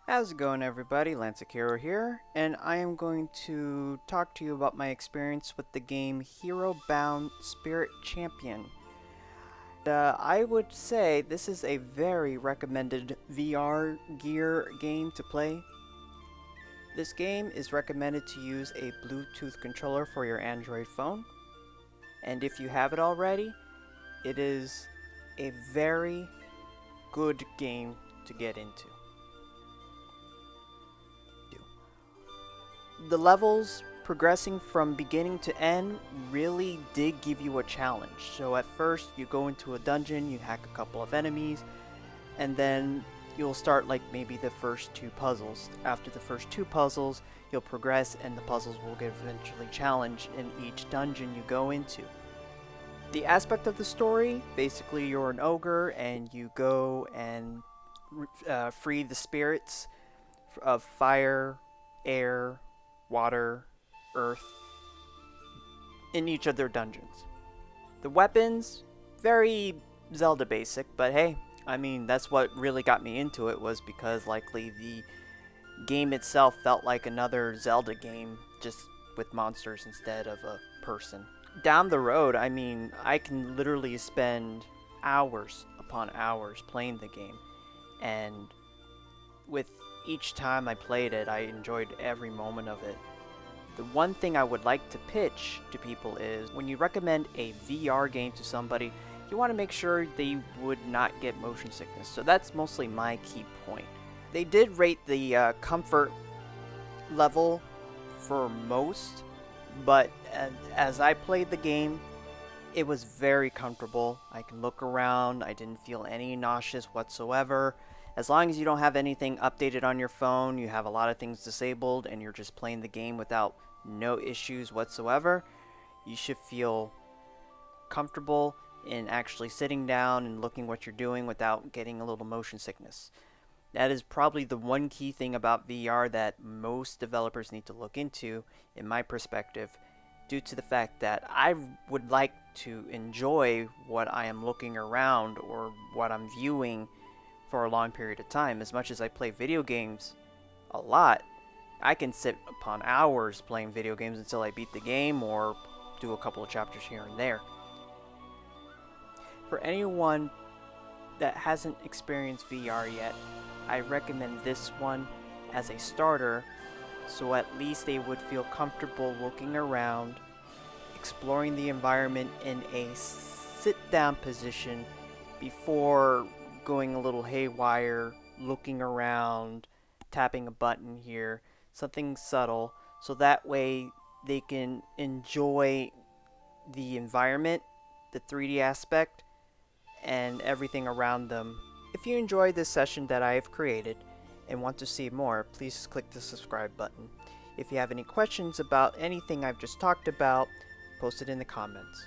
How's it going, everybody? Akiro here, and I am going to talk to you about my experience with the game Herobound Spirit Champion. I would say this is a very recommended VR gear game to play. This game is recommended to use a Bluetooth controller for your Android phone, and if you have it already, it is a very good game to get into. The levels progressing from beginning to end really did give you a challenge. So at first you go into a dungeon, you hack a couple of enemies, and then you'll start like maybe the first two puzzles. After the first two puzzles, you'll progress and the puzzles will get eventually challenged in each dungeon you go into. The aspect of the story, basically you're an ogre and you go and free the spirits of fire, air, water, earth, in each of their dungeons. The weapons, very Zelda basic, but hey, I mean, that's what really got me into it, was because likely the game itself felt like another Zelda game, just with monsters instead of a person. Down the road, I mean, I can literally spend hours upon hours playing the game, and with each time I played it, I enjoyed every moment of it. The one thing I would like to pitch to people is when you recommend a VR game to somebody, you want to make sure they would not get motion sickness. So that's mostly my key point. They did rate the comfort level for most, but as I played the game, it was very comfortable. I can look around, I didn't feel any nauseous whatsoever. As long as you don't have anything updated on your phone, you have a lot of things disabled, and you're just playing the game without no issues whatsoever, you should feel comfortable in actually sitting down and looking what you're doing without getting a little motion sickness. That is probably the one key thing about VR that most developers need to look into, in my perspective, due to the fact that I would like to enjoy what I am looking around or what I'm viewing for a long period of time. As much as I play video games a lot, I can sit upon hours playing video games until I beat the game or do a couple of chapters here and there. For anyone that hasn't experienced VR yet, I recommend this one as a starter, so at least they would feel comfortable looking around, exploring the environment in a sit-down position before going a little haywire, looking around, tapping a button here, something subtle, so that way they can enjoy the environment, the 3D aspect, and everything around them. If you enjoyed this session that I have created and want to see more, please click the subscribe button. If you have any questions about anything I've just talked about, post it in the comments.